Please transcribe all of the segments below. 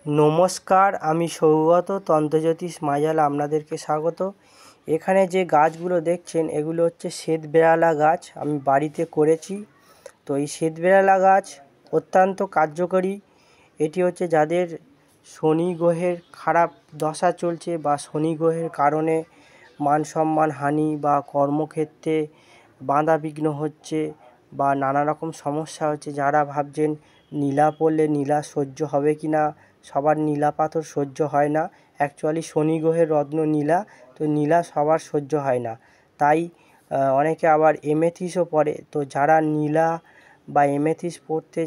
নমস্কার, আমি সৌগত তন্ত্রজ্যোতিষ মাজাল আপনাদেরকে স্বাগত। এখানে যে গাছগুলো দেখছেন এগুলো হচ্ছে শ্বেতবেহালা গাছ, আমি বাড়িতে করেছি। তো এই শ্বেতবেহালা গাছ অত্যন্ত কার্যকরী। এটি হচ্ছে যাদের শনি গ্রহের খারাপ দশা চলছে বা শনি গ্রহের কারণে মান সম্মান হানি বা কর্মক্ষেত্রে বাধাবিঘ্ন হচ্ছে বা নানা রকম সমস্যা হচ্ছে, যারা ভাবছেন নীলা পড়লে নীলা সহ্য হবে কি না, সবার নীলা পাথর সহ্য হয় না। অ্যাকচুয়ালি শনি গ্রহের রত্ন নীলা, তো নীলা সবার সহ্য হয় না। তাই অনেকে আবার এমেথিসও পড়ে। তো যারা নীলা বা এমেথিস পড়তে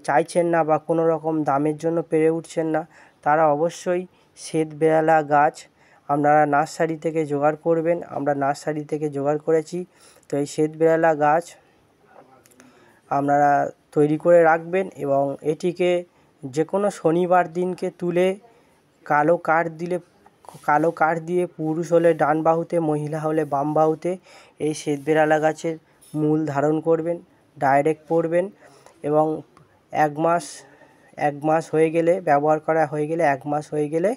চাইছেন না বা কোনো রকম দামের জন্য পেরে উঠছেন না, তারা অবশ্যই শ্বেতবেহালা গাছ আপনারা নার্সারি থেকে জোগাড় করবেন। আমরা নার্সারি থেকে জোগাড় করেছি। তো এই শ্বেতবেহালা গাছ আপনারা তৈরি করে রাখবেন এবং এটিকে যে কোনো শনিবার দিনকে তুলে কালো কাঠ দিয়ে পুরুষ হলে ডান বাহুতে, মহিলা হলে বাম বাহুতে এই শ্বেতবেহালা গাছের মূল ধারণ করবেন, ডাইরেক্ট পড়বেন এবং এক মাস হয়ে গেলে, ব্যবহার করা হয়ে গেলে, 1 মাস হয়ে গেলে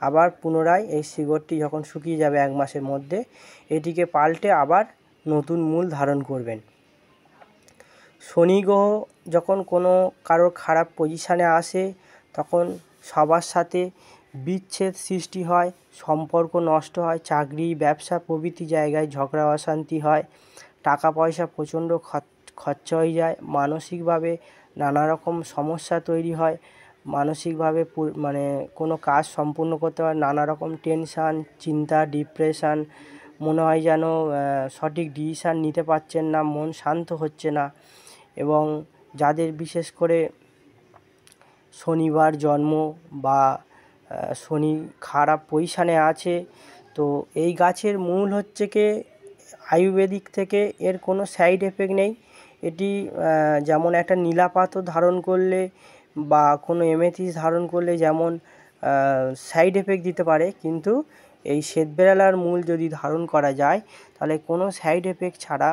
আবার পুনরায় এই শিকড়টি যখন শুকিয়ে যাবে 1 মাসের মধ্যে, এটিকে পাল্টে আবার নতুন মূল ধারণ করবেন। শনি গ্রহ যখন কোনো কারোর খারাপ পজিশানে আসে তখন সবার সাথে বিচ্ছেদ সৃষ্টি হয়, সম্পর্ক নষ্ট হয়, চাকরি ব্যবসা প্রভৃতি জায়গায় ঝগড়া অশান্তি হয়, টাকা পয়সা প্রচণ্ড খরচা হয়ে যায়, মানসিকভাবে নানা রকম সমস্যা তৈরি হয়, মানসিকভাবে মানে কোনো কাজ সম্পূর্ণ করতে হয়, নানা রকম টেনশান, চিন্তা, ডিপ্রেশান, মনে হয় যেন সঠিক ডিসিশান নিতে পারছেন না, মন শান্ত হচ্ছে না। এবং যাদের বিশেষ করে শনিবার জন্ম বা শনি খারাপ পজিশানে আছে, তো এই গাছের মূল হচ্ছে কি আয়ুর্বেদিক থেকে এর কোনো সাইড এফেক্ট নেই। এটি যেমন একটা নীলা পাথর ধারণ করলে বা কোনো এমেথিস ধারণ করলে যেমন সাইড এফেক্ট দিতে পারে, কিন্তু এই শ্বেতবেহালার মূল যদি ধারণ করা যায় তাহলে কোনো সাইড এফেক্ট ছাড়া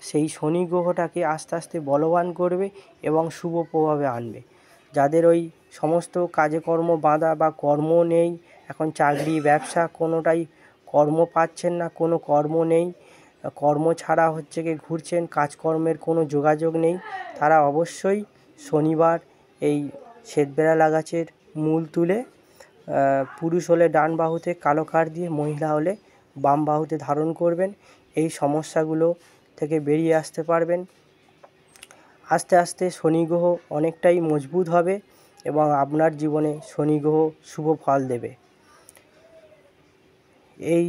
সেই শনি গ্রহটাকে আস্তে আস্তে বলবান করবে এবং শুভ প্রভাবে আনবে। যাদের ওই সমস্ত কাজে কর্ম বাঁধা বা কর্ম নেই, এখন চাকরি ব্যবসা কোনোটাই কর্ম পাচ্ছেন না, কোনো কর্ম নেই, কর্ম ছাড়া হচ্ছে কি ঘুরছেন, কাজকর্মের কোনো যোগাযোগ নেই, তারা অবশ্যই শনিবার এই শ্বেতবেহালা গাছের মূল তুলে পুরুষ হলে ডান বাহুতে কালো কাঠ দিয়ে, মহিলা হলে বাম বাহুতে ধারণ করবেন। এই সমস্যাগুলো থেকে বেরিয়ে আসতে পারবেন। আস্তে আস্তে শনি গ্রহ অনেকটাই মজবুত হবে এবং আপনার জীবনে শনি গ্রহ শুভ ফল দেবে। এই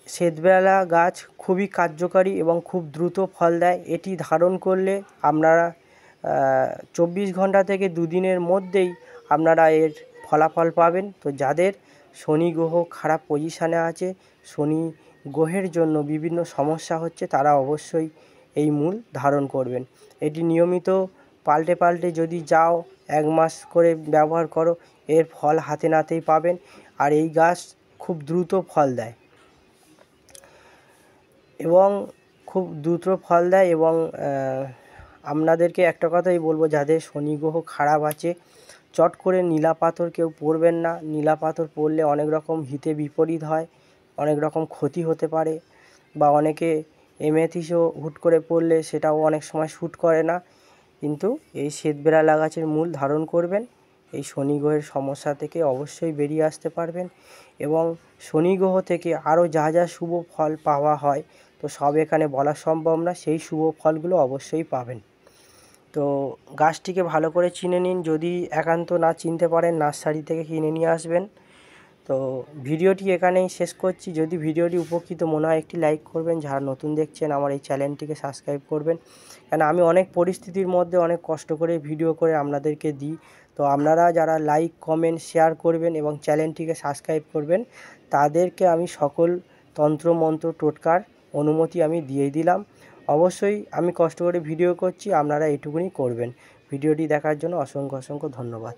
শ্বেতবেহালা গাছ খুবই কার্যকারী এবং খুব দ্রুত ফল দেয়। এটি ধারণ করলে আপনারা 24 ঘন্টা থেকে 2 দিনের মধ্যেই আপনারা এর ফলাফল পাবেন। তো যাদের শনি গ্রহ খারাপ পজিশানে আছে, শনি গ্রহের জন্য বিভিন্ন সমস্যা হচ্ছে, তারা অবশ্যই এই মূল ধারণ করবেন। এটি নিয়মিত পাল্টে যদি যাও, 1 মাস করে ব্যবহার করো, এর ফল হাতে নাতেই পাবেন। আর এই গাছ খুব দ্রুত ফল দেয় এবং আপনাদেরকে একটা কথাই বলবো, যাদের শনি গ্রহ খারাপ আছে চট করে নীলা পাথর কেউ পড়বেন না। নীলা পাথর পড়লে অনেক রকম হিতে বিপরীত হয়, অনেক রকম ক্ষতি হতে পারে, বা অনেকে এমেথিসও হুট করে পড়লে সেটাও অনেক সময় শ্যুট করে না। কিন্তু এই শ্বেতবেহালা গাছের মূল ধারণ করবেন, এই শনি গ্রহের সমস্যা থেকে অবশ্যই বেরিয়ে আসতে পারবেন এবং শনি গ্রহ থেকে আরও যা যা শুভ ফল পাওয়া হয়, তো সব এখানে বলা সম্ভব না, সেই শুভ ফলগুলো অবশ্যই পাবেন। তো গাছটিকে ভালো করে চিনে নিন, যদি একান্ত না চিনতে পারেন নার্সারি থেকে কিনে নিয়ে আসবেন। তো ভিডিওটি এখানেই শেষ করছি। যদি ভিডিওটি উপকৃত মনে হয় একটি লাইক করবেন, যারা নতুন দেখছেন আমার এই চ্যানেলটিকে সাবস্ক্রাইব করবেন, কেন আমি অনেক পরিস্থিতির মধ্যে অনেক কষ্ট করে ভিডিও করে আপনাদেরকে দিই। তো আপনারা যারা লাইক কমেন্ট শেয়ার করবেন এবং চ্যানেলটিকে সাবস্ক্রাইব করবেন, তাদেরকে আমি সকল তন্ত্র মন্ত্র টোটকার অনুমতি আমি দিয়ে দিলাম। অবশ্যই আমি কষ্ট করে ভিডিও করছি, আপনারা এটুকুনি করবেন। ভিডিওটি দেখার জন্য অসংখ্য ধন্যবাদ।